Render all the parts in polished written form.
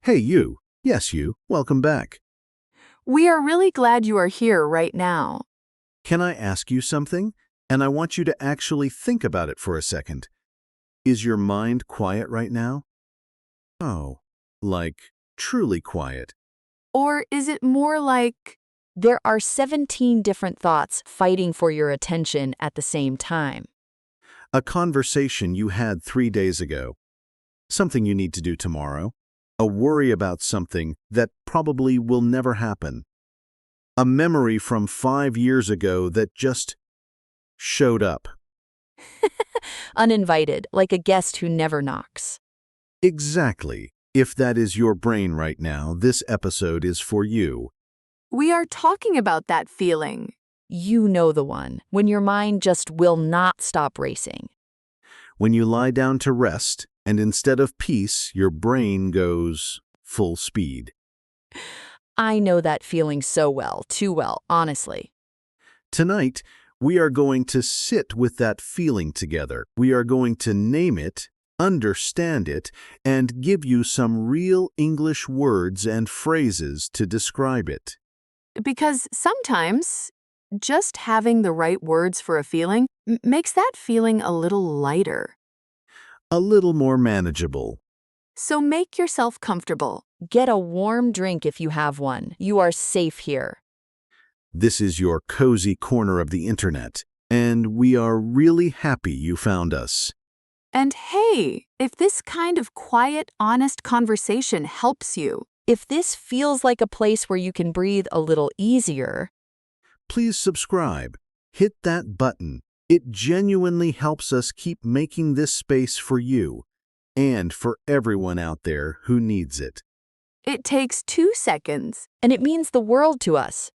Hey, you. Yes, you. Welcome back. We are really glad you are here right now. Can I ask you something? And I want you to actually think about it for a second. Is your mind quiet right now? Oh, like truly quiet. Or is it more like there are 17 different thoughts fighting for your attention at the same time? A conversation you had 3 days ago. Something you need to do tomorrow. A worry about something that probably will never happen. A memory from 5 years ago that just showed up. Uninvited, like a guest who never knocks. Exactly. If that is your brain right now, this episode is for you. We are talking about that feeling. You know the one, when your mind just will not stop racing. When you lie down to rest, and instead of peace, your brain goes full speed. I know that feeling so well, too well, honestly. Tonight, we are going to sit with that feeling together. We are going to name it, understand it, and give you some real English words and phrases to describe it. Because sometimes just having the right words for a feeling makes that feeling a little lighter. A little more manageable. So make yourself comfortable. Get a warm drink if you have one. You are safe here. This is your cozy corner of the internet, and we are really happy you found us. And hey, if this kind of quiet, honest conversation helps you, if this feels like a place where you can breathe a little easier, Please subscribe. Hit that button. It genuinely helps us keep making this space for you and for everyone out there who needs it. it takes 2 seconds, and it means the world to us.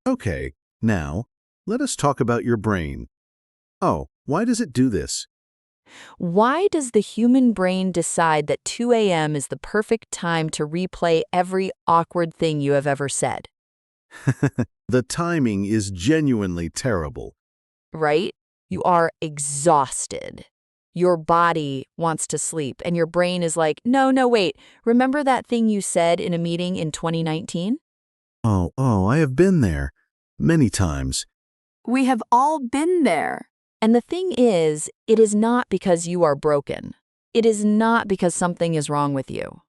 Okay, now, let us talk about your brain. Oh, why does it do this? Why does the human brain decide that 2 a.m. is the perfect time to replay every awkward thing you have ever said? The timing is genuinely terrible. Right? You are exhausted. Your body wants to sleep, and your brain is like, no, no, wait. Remember that thing you said in a meeting in 2019? Oh, I have been there. Many times. We have all been there. And the thing is, it is not because you are broken. It is not because something is wrong with you.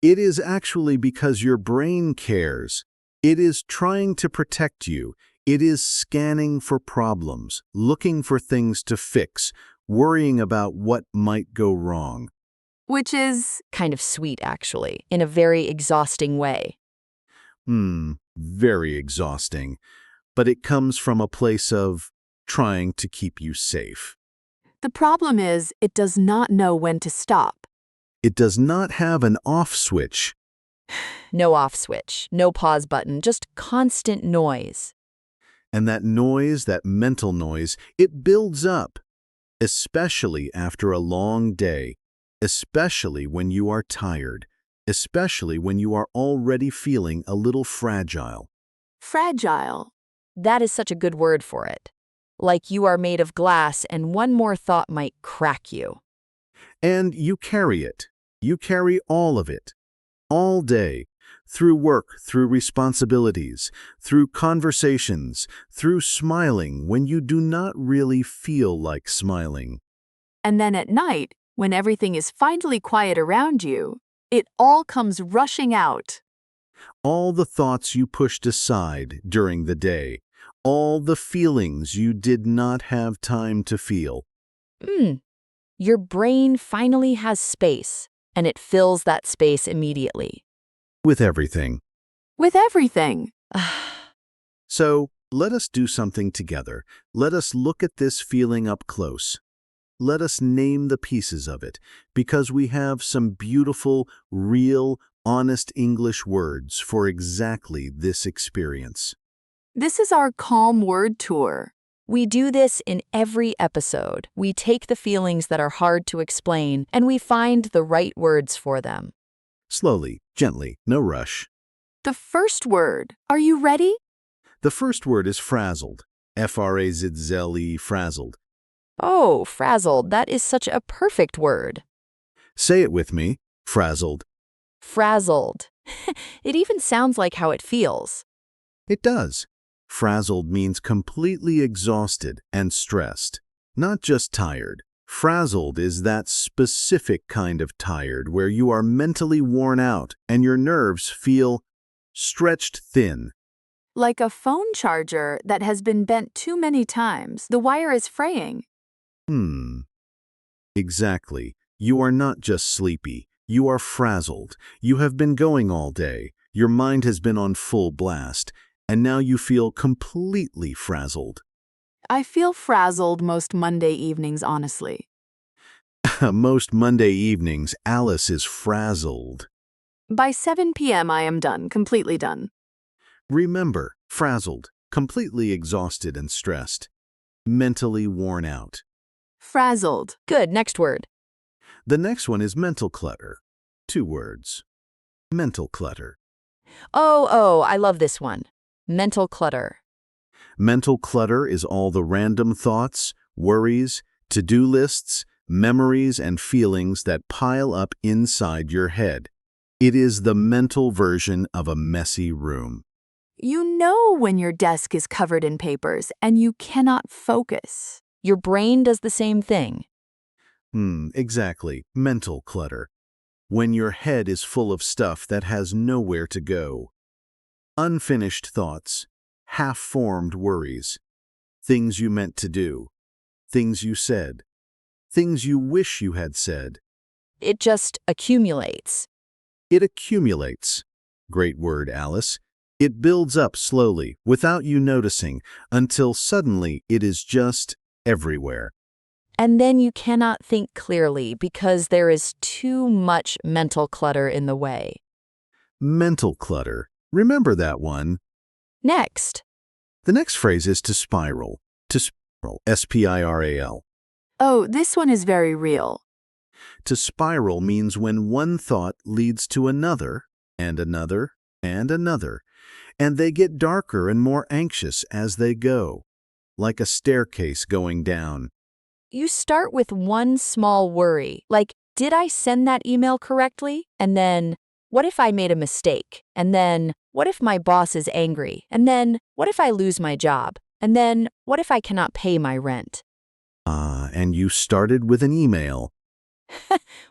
It is actually because your brain cares. It is trying to protect you. It is scanning for problems, looking for things to fix, worrying about what might go wrong. Which is kind of sweet, actually, in a very exhausting way. Very exhausting. But it comes from a place of trying to keep you safe. The problem is, it does not know when to stop. It does not have an off switch. No off switch, no pause button, just constant noise. And that noise, that mental noise, it builds up, especially after a long day, especially when you are tired, especially when you are already feeling a little fragile. Fragile. That is such a good word for it. Like you are made of glass and one more thought might crack you. And you carry it. You carry all of it. All day. Through work, through responsibilities, through conversations, through smiling when you do not really feel like smiling. And then at night, when everything is finally quiet around you, it all comes rushing out. All the thoughts you pushed aside during the day. All the feelings you did not have time to feel. Your brain finally has space, and it fills that space immediately. With everything. With everything. So, let us do something together. Let us look at this feeling up close. Let us name the pieces of it, because we have some beautiful, real, honest English words for exactly this experience. This is our calm word tour. We do this in every episode. We take the feelings that are hard to explain, and we find the right words for them. Slowly, gently, no rush. The first word. Are you ready? The first word is frazzled. F-R-A-Z-Z-L-E, frazzled. Oh, frazzled. That is such a perfect word. Say it with me, frazzled. Frazzled. It even sounds like how it feels. It does. Frazzled means completely exhausted and stressed, not just tired. Frazzled is that specific kind of tired where you are mentally worn out and your nerves feel stretched thin. Like a phone charger that has been bent too many times, the wire is fraying. Hmm. Exactly. You are not just sleepy. You are frazzled. You have been going all day. Your mind has been on full blast, and now you feel completely frazzled. I feel frazzled most Monday evenings, honestly. Most Monday evenings, Alice is frazzled. By 7 p.m., I am done, completely done. Remember, frazzled, completely exhausted and stressed, mentally worn out. Frazzled. Good, next word. The next one is mental clutter. 2 words. Mental clutter. Oh, I love this one. Mental clutter. Mental clutter is all the random thoughts, worries, to-do lists, memories, and feelings that pile up inside your head. It is the mental version of a messy room. You know when your desk is covered in papers and you cannot focus. Your brain does the same thing. Exactly. Mental clutter. When your head is full of stuff that has nowhere to go. Unfinished thoughts, half-formed worries, things you meant to do, things you said, things you wish you had said. It just accumulates. It accumulates. Great word, Alice. It builds up slowly, without you noticing, until suddenly it is just everywhere. And then you cannot think clearly because there is too much mental clutter in the way. Mental clutter. Remember that one. Next. The next phrase is to spiral. To spiral. S-P-I-R-A-L. Oh, this one is very real. To spiral means when one thought leads to another, and another, and another, and they get darker and more anxious as they go, like a staircase going down. You start with one small worry, like, did I send that email correctly? And then, what if I made a mistake? And then, what if my boss is angry? And then, what if I lose my job? And then, what if I cannot pay my rent? And you started with an email.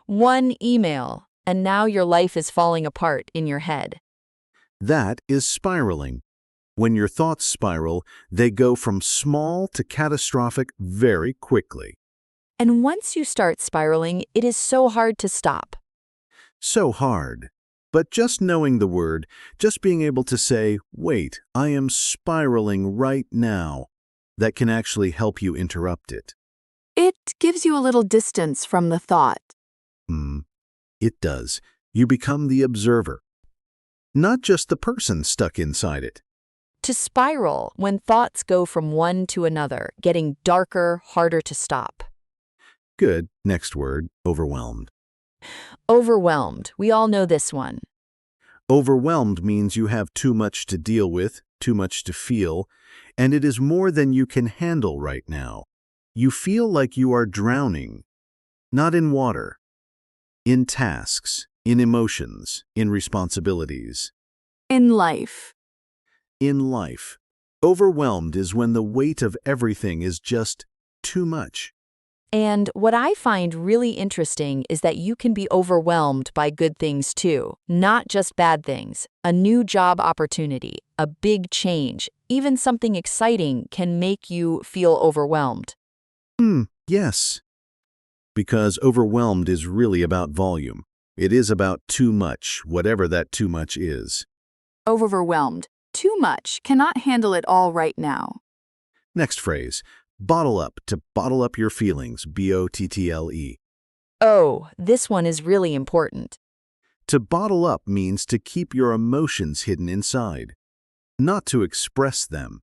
One email, and now your life is falling apart in your head. That is spiraling. When your thoughts spiral, they go from small to catastrophic very quickly. And once you start spiraling, it is so hard to stop. So hard. But just knowing the word, just being able to say, wait, I am spiraling right now, that can actually help you interrupt it. It gives you a little distance from the thought. It does. You become the observer, not just the person stuck inside it. To spiral, when thoughts go from one to another, getting darker, harder to stop. Good. Next word, overwhelmed. Overwhelmed. We all know this one. Overwhelmed means you have too much to deal with, too much to feel, and it is more than you can handle right now. You feel like you are drowning, not in water, in tasks, in emotions, in responsibilities. In life. In life, overwhelmed is when the weight of everything is just too much. And what I find really interesting is that you can be overwhelmed by good things too, not just bad things. A new job opportunity, a big change, even something exciting can make you feel overwhelmed. Yes. Because overwhelmed is really about volume. It is about too much, whatever that too much is. Overwhelmed. Too much. Cannot handle it all right now. Next phrase, bottle up, to bottle up your feelings, B-O-T-T-L-E. Oh, this one is really important. To bottle up means to keep your emotions hidden inside, not to express them,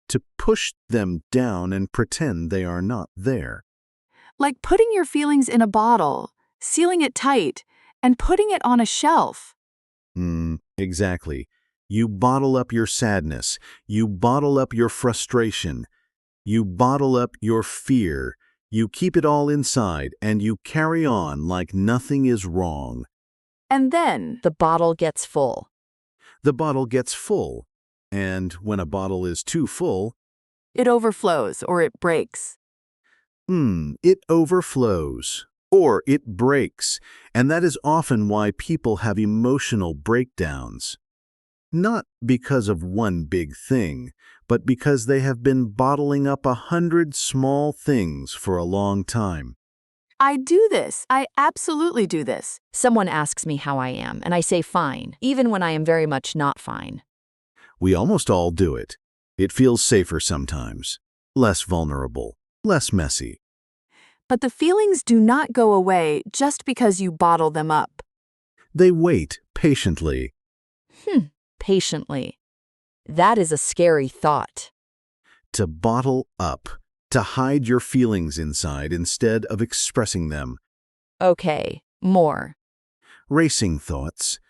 to push them down and pretend they are not there. Like putting your feelings in a bottle, sealing it tight, and putting it on a shelf. Exactly. You bottle up your sadness, you bottle up your frustration, you bottle up your fear, you keep it all inside, and you carry on like nothing is wrong. And then the bottle gets full. The bottle gets full. And when a bottle is too full, It overflows or it breaks. it overflows or it breaks. And that is often why people have emotional breakdowns. Not because of one big thing, but because they have been bottling up 100 small things for a long time. I do this. I absolutely do this. Someone asks me how I am, and I say fine, even when I am very much not fine. We almost all do it. It feels safer sometimes, less vulnerable, less messy. But the feelings do not go away just because you bottle them up. They wait patiently. Patiently. That is a scary thought. To bottle up, to hide your feelings inside instead of expressing them. Okay, more. Racing thoughts.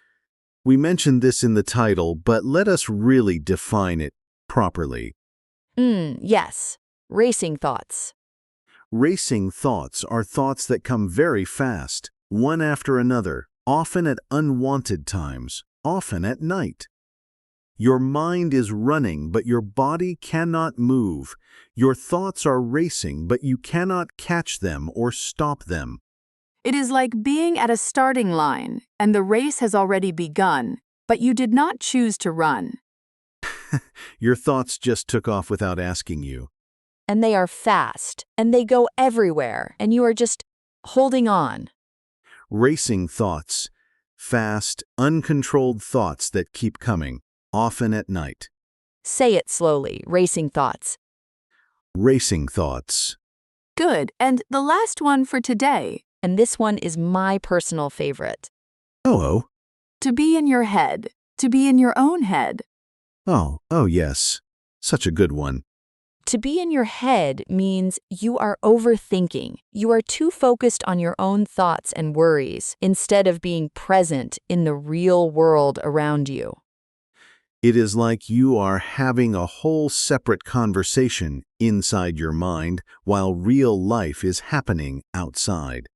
We mentioned this in the title, but let us really define it properly. Yes. Racing thoughts. Racing thoughts are thoughts that come very fast, one after another, often at unwanted times, often at night. Your mind is running, but your body cannot move. Your thoughts are racing, but you cannot catch them or stop them. It is like being at a starting line, and the race has already begun, but you did not choose to run. Your thoughts just took off without asking you. And they are fast, and they go everywhere, and you are just holding on. Racing thoughts, fast, uncontrolled thoughts that keep coming, often at night. Say it slowly, racing thoughts. Racing thoughts. Good, and the last one for today. And this one is my personal favorite. Oh. To be in your head, to be in your own head. Oh, yes. Such a good one. To be in your head means you are overthinking. You are too focused on your own thoughts and worries instead of being present in the real world around you. It is like you are having a whole separate conversation inside your mind while real life is happening outside.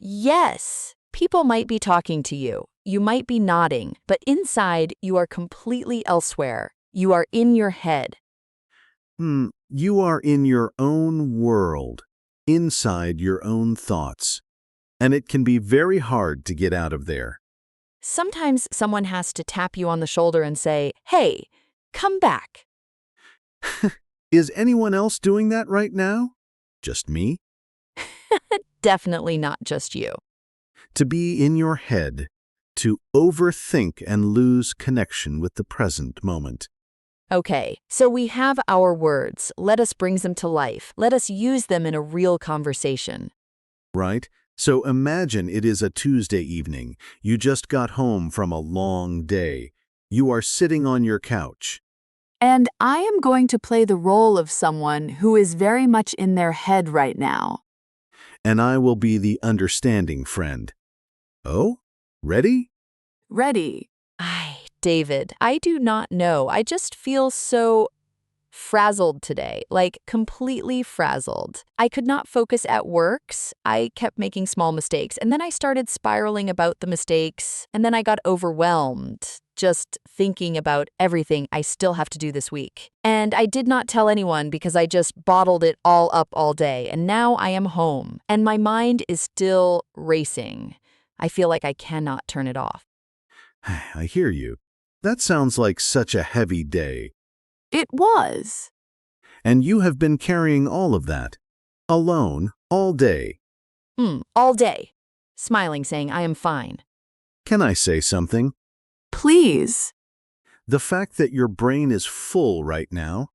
Yes, people might be talking to you. You might be nodding, but inside you are completely elsewhere. You are in your head. You are in your own world, inside your own thoughts, and it can be very hard to get out of there. Sometimes someone has to tap you on the shoulder and say, "Hey, come back." Is anyone else doing that right now? Just me? Definitely not just you. To be in your head, to overthink and lose connection with the present moment. Okay, so we have our words. Let us bring them to life. Let us use them in a real conversation. Right? So imagine it is a Tuesday evening. You just got home from a long day. You are sitting on your couch. And I am going to play the role of someone who is very much in their head right now. And I will be the understanding friend. Oh? Ready? Ready? David, I do not know. I just feel so frazzled today, like completely frazzled. I could not focus at works. I kept making small mistakes, and then I started spiraling about the mistakes, and then I got overwhelmed, just thinking about everything I still have to do this week. And I did not tell anyone because I just bottled it all up all day, and now I am home, and my mind is still racing. I feel like I cannot turn it off. I hear you. That sounds like such a heavy day. It was. And you have been carrying all of that, alone, all day. All day. Smiling, saying, I am fine. Can I say something? Please. The fact that your brain is full right now,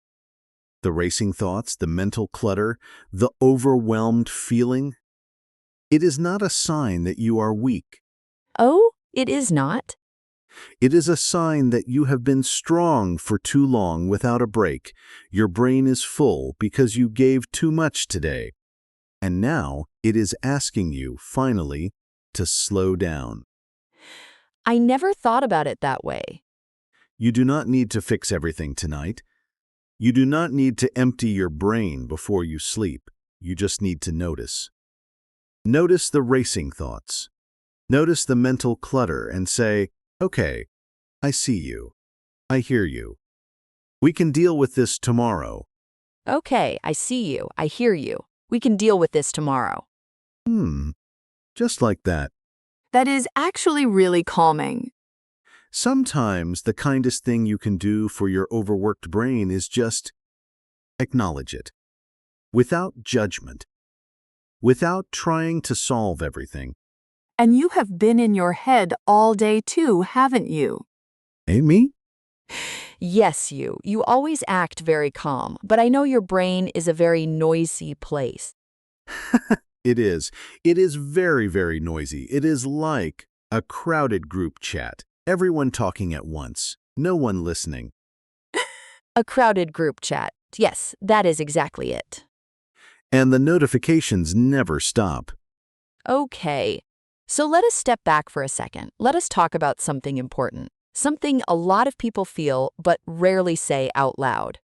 the racing thoughts, the mental clutter, the overwhelmed feeling, it is not a sign that you are weak. Oh, it is not. It is a sign that you have been strong for too long without a break. Your brain is full because you gave too much today. And now it is asking you, finally, to slow down. I never thought about it that way. You do not need to fix everything tonight. You do not need to empty your brain before you sleep. You just need to notice. Notice the racing thoughts. Notice the mental clutter and say, okay, I see you. I hear you. We can deal with this tomorrow. Okay, I see you. I hear you. We can deal with this tomorrow. Hmm, just like that. That is actually really calming. Sometimes the kindest thing you can do for your overworked brain is just acknowledge it. Without judgment. Without trying to solve everything. And you have been in your head all day too, haven't you? Ain't me? Yes, you. You always act very calm, but I know your brain is a very noisy place. It is. It is very, very noisy. It is like a crowded group chat. Everyone talking at once. No one listening. A crowded group chat. Yes, that is exactly it. And the notifications never stop. Okay. So let us step back for a second. Let us talk about something important. Something a lot of people feel but rarely say out loud.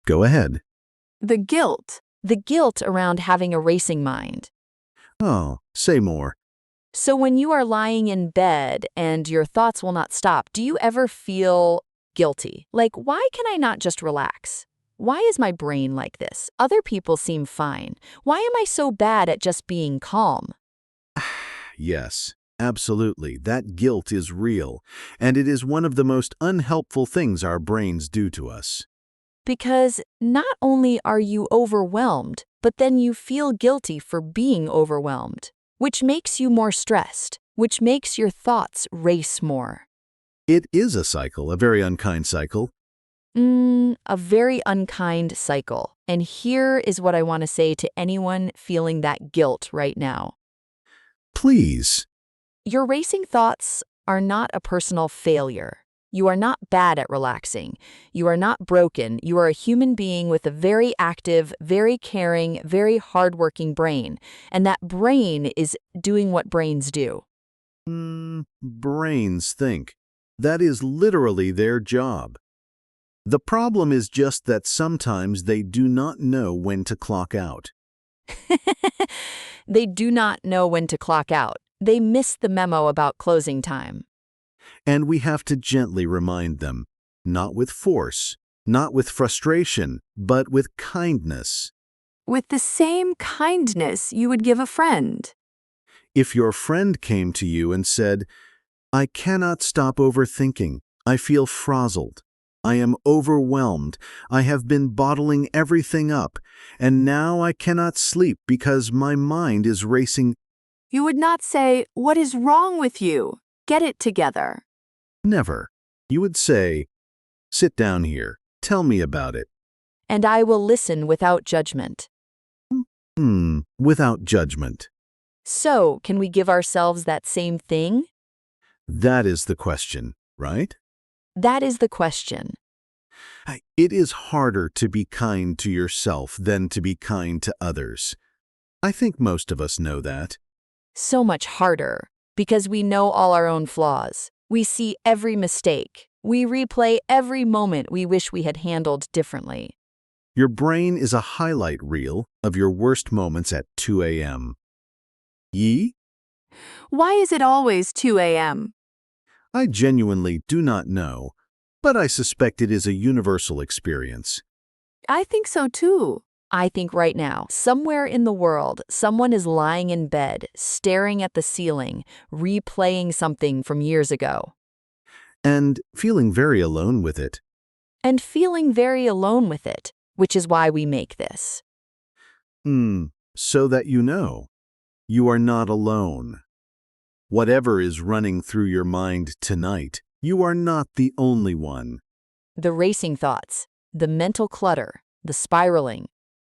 Go ahead. The guilt. The guilt around having a racing mind. Oh, say more. So when you are lying in bed and your thoughts will not stop, do you ever feel guilty? Like, why can I not just relax? Why is my brain like this? Other people seem fine. Why am I so bad at just being calm? Yes, absolutely. That guilt is real, and it is one of the most unhelpful things our brains do to us. Because not only are you overwhelmed, but then you feel guilty for being overwhelmed, which makes you more stressed, which makes your thoughts race more. It is a cycle, a very unkind cycle. A very unkind cycle. And here is what I want to say to anyone feeling that guilt right now. Please. Your racing thoughts are not a personal failure. You are not bad at relaxing. You are not broken. You are a human being with a very active, very caring, very hardworking brain. And that brain is doing what brains do. Brains think. That is literally their job. The problem is just that sometimes they do not know when to clock out. They do not know when to clock out. They miss the memo about closing time. And we have to gently remind them, not with force, not with frustration, but with kindness. With the same kindness you would give a friend. If your friend came to you and said, I cannot stop overthinking, I feel frazzled, I am overwhelmed, I have been bottling everything up, and now I cannot sleep because my mind is racing. You would not say, "What is wrong with you? Get it together." Never. You would say, sit down here, tell me about it. And I will listen without judgment. Without judgment. So, can we give ourselves that same thing? That is the question, right? That is the question. It is harder to be kind to yourself than to be kind to others. I think most of us know that. So much harder, because we know all our own flaws. We see every mistake. We replay every moment we wish we had handled differently. Your brain is a highlight reel of your worst moments at 2 a.m. Ye? Why is it always 2 a.m.? I genuinely do not know, but I suspect it is a universal experience. I think so too. I think right now, somewhere in the world, someone is lying in bed, staring at the ceiling, replaying something from years ago. And feeling very alone with it. And feeling very alone with it, which is why we make this. So that you know, you are not alone. Whatever is running through your mind tonight, you are not the only one. The racing thoughts, the mental clutter, the spiraling,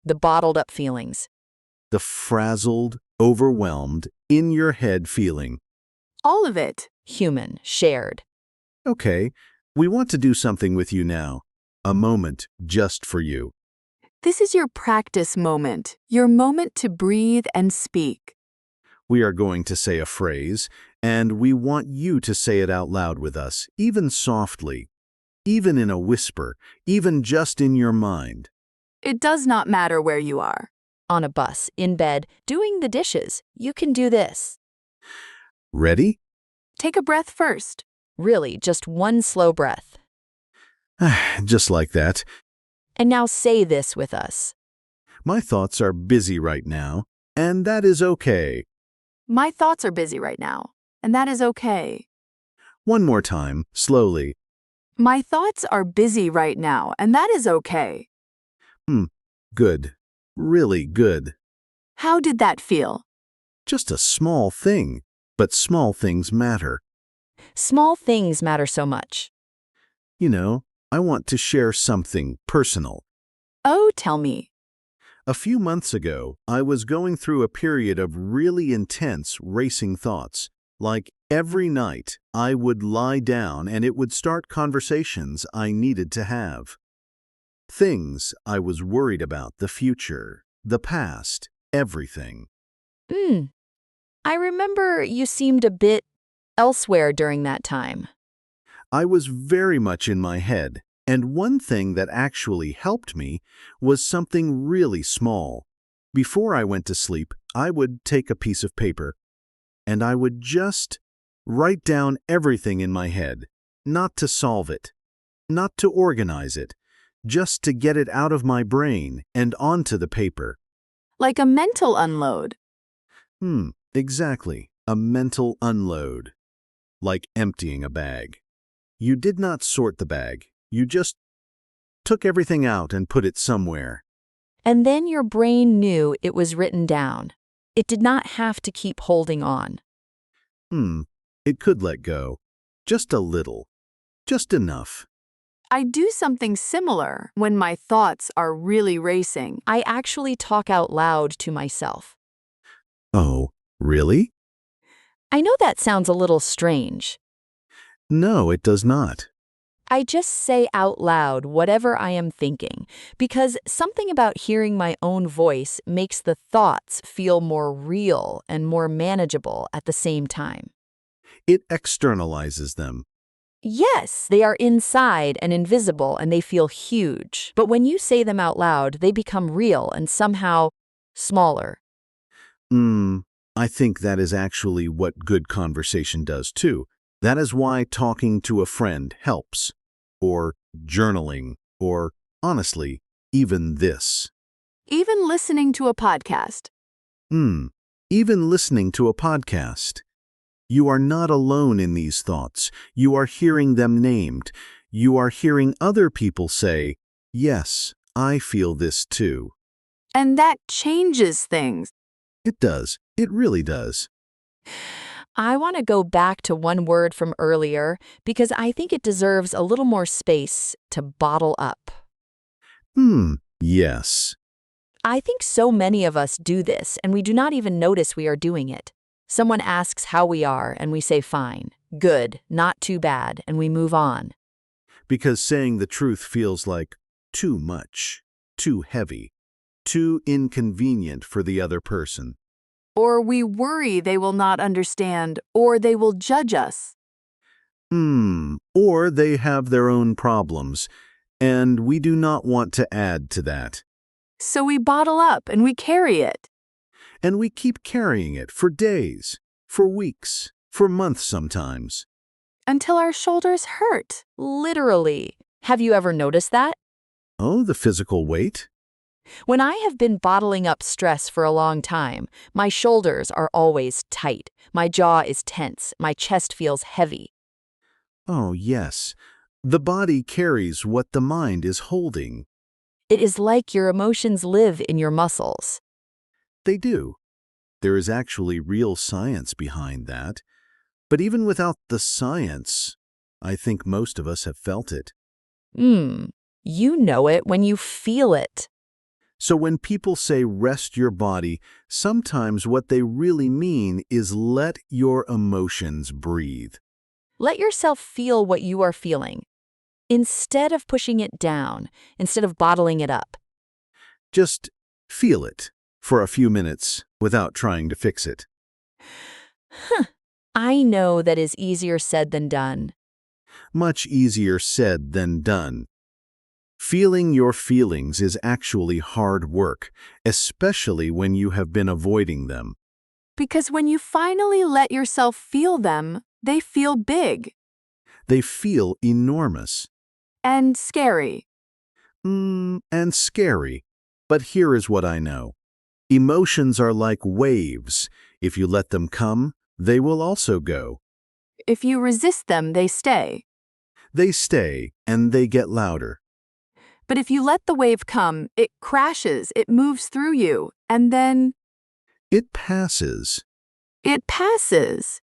the bottled up feelings. The frazzled, overwhelmed, in your head feeling. All of it, human, shared. Okay, we want to do something with you now. A moment just for you. This is your practice moment, your moment to breathe and speak. We are going to say a phrase, and we want you to say it out loud with us, even softly, even in a whisper, even just in your mind. It does not matter where you are. On a bus, in bed, doing the dishes, you can do this. Ready? Take a breath first. Really, just one slow breath. Just like that. And now say this with us. My thoughts are busy right now, and that is okay. My thoughts are busy right now, and that is okay. One more time, slowly. My thoughts are busy right now, and that is okay. Good. Really good. How did that feel? Just a small thing, but small things matter. Small things matter so much. You know, I want to share something personal. Oh, tell me. A few months ago, I was going through a period of really intense racing thoughts. Like every night, I would lie down and it would start conversations I needed to have. Things I was worried about, the future, the past, everything. I remember you seemed a bit elsewhere during that time. I was very much in my head, and one thing that actually helped me was something really small. Before I went to sleep, I would take a piece of paper, and I would just write down everything in my head, not to solve it, not to organize it, just to get it out of my brain and onto the paper. Like a mental unload. Exactly. A mental unload. Like emptying a bag. You did not sort the bag. You just took everything out and put it somewhere. And then your brain knew it was written down. It did not have to keep holding on. It could let go. Just a little. Just enough. I do something similar when my thoughts are really racing. I actually talk out loud to myself. Oh, really? I know that sounds a little strange. No, it does not. I just say out loud whatever I am thinking, because something about hearing my own voice makes the thoughts feel more real and more manageable at the same time. It externalizes them. Yes, they are inside and invisible and they feel huge. But when you say them out loud, they become real and somehow smaller. I think that is actually what good conversation does too. That is why talking to a friend helps. Or journaling. Or, honestly, even this. Even listening to a podcast. Even listening to a podcast. You are not alone in these thoughts. You are hearing them named. You are hearing other people say, yes, I feel this too. And that changes things. It does. It really does. I want to go back to one word from earlier because I think it deserves a little more space to bottle up. Yes. I think so many of us do this and we do not even notice we are doing it. Someone asks how we are and we say fine, good, not too bad, and we move on. Because saying the truth feels like too much, too heavy, too inconvenient for the other person. Or we worry they will not understand or they will judge us. Or they have their own problems, and we do not want to add to that. So we bottle up and we carry it. And we keep carrying it for days, for weeks, for months sometimes. Until our shoulders hurt. Literally. Have you ever noticed that? Oh, the physical weight? When I have been bottling up stress for a long time, my shoulders are always tight. My jaw is tense. My chest feels heavy. Oh, yes. The body carries what the mind is holding. It is like your emotions live in your muscles. They do. There is actually real science behind that. But even without the science, I think most of us have felt it. You know it when you feel it. So when people say rest your body, sometimes what they really mean is let your emotions breathe. Let yourself feel what you are feeling. Instead of pushing it down, instead of bottling it up. Just feel it for a few minutes without trying to fix it. I know that is easier said than done. Much easier said than done. Feeling your feelings is actually hard work, especially when you have been avoiding them. Because when you finally let yourself feel them, they feel big They feel enormous. and scary. And scary. But here is what I know. Emotions are like waves. If you let them come, they will also go. If you resist them, they stay. They stay, and they get louder. But if you let the wave come, it crashes, it moves through you, and then It passes. it passes.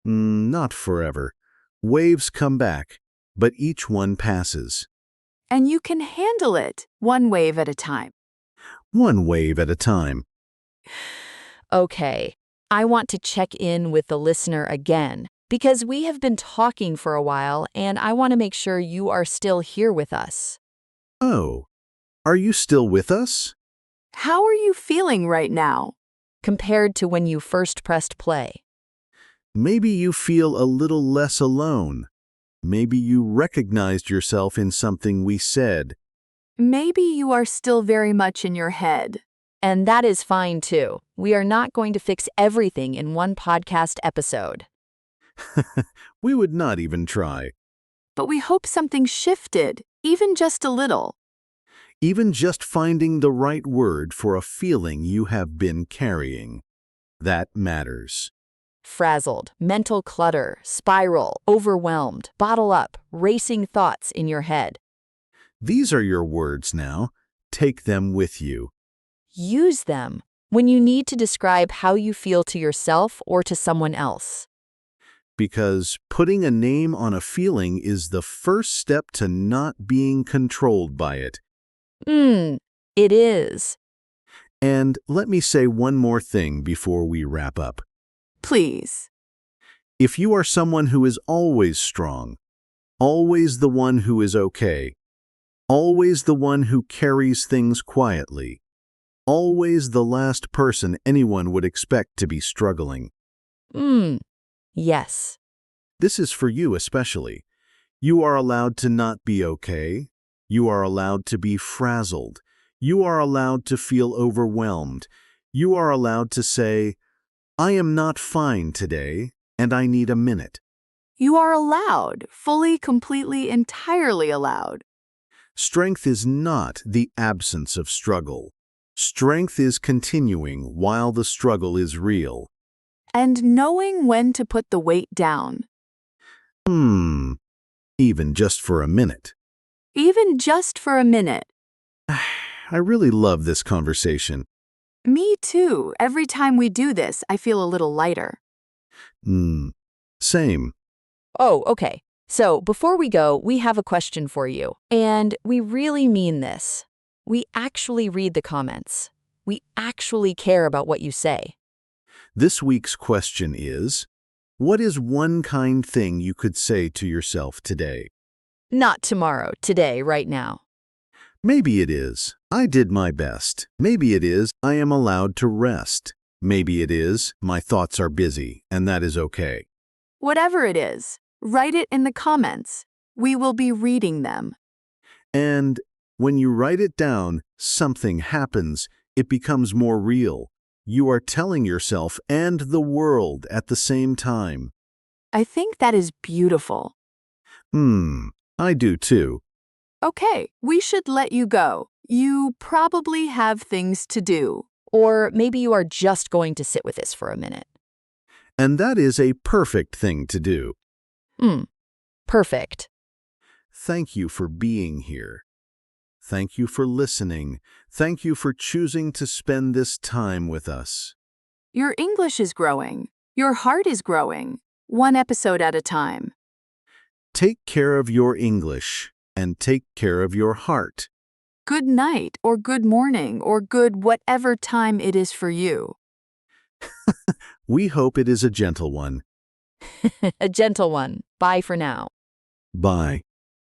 Not forever. Waves come back, but each one passes. And you can handle it, one wave at a time. One wave at a time. Okay, I want to check in with the listener again because we have been talking for a while and I want to make sure you are still here with us. Oh, are you still with us? How are you feeling right now compared to when you first pressed play? Maybe you feel a little less alone. Maybe you recognized yourself in something we said. Maybe you are still very much in your head. And that is fine too. We are not going to fix everything in one podcast episode. We would not even try. But we hope something shifted, even just a little. Even just finding the right word for a feeling you have been carrying. That matters. Frazzled, mental clutter, spiral, overwhelmed, bottle up, racing thoughts in your head. These are your words now. Take them with you. Use them when you need to describe how you feel to yourself or to someone else. Because putting a name on a feeling is the first step to not being controlled by it. It is. And let me say one more thing before we wrap up. Please. If you are someone who is always strong, always the one who is okay, always the one who carries things quietly, always the last person anyone would expect to be struggling. Yes. This is for you especially. You are allowed to not be okay. You are allowed to be frazzled. You are allowed to feel overwhelmed. You are allowed to say, I am not fine today, and I need a minute. You are allowed, fully, completely, entirely allowed. Strength is not the absence of struggle. Strength is continuing while the struggle is real. And knowing when to put the weight down. Even just for a minute. Even just for a minute. I really love this conversation. Me too. Every time we do this, I feel a little lighter. Same. Oh, okay. So before we go, we have a question for you. And we really mean this. We actually read the comments. We actually care about what you say. This week's question is, what is one kind thing you could say to yourself today? Not tomorrow, today, right now. Maybe it is, I did my best. Maybe it is, I am allowed to rest. Maybe it is, my thoughts are busy, and that is okay. Whatever it is, write it in the comments. We will be reading them. And when you write it down, something happens. It becomes more real. You are telling yourself and the world at the same time. I think that is beautiful. I do too. Okay, we should let you go. You probably have things to do. Or maybe you are just going to sit with this for a minute. And that is a perfect thing to do. Perfect. Thank you for being here. Thank you for listening. Thank you for choosing to spend this time with us. Your English is growing. Your heart is growing. One episode at a time. Take care of your English and take care of your heart. Good night, or good morning, or good whatever time it is for you. We hope it is a gentle one. A gentle one. Bye for now. Bye.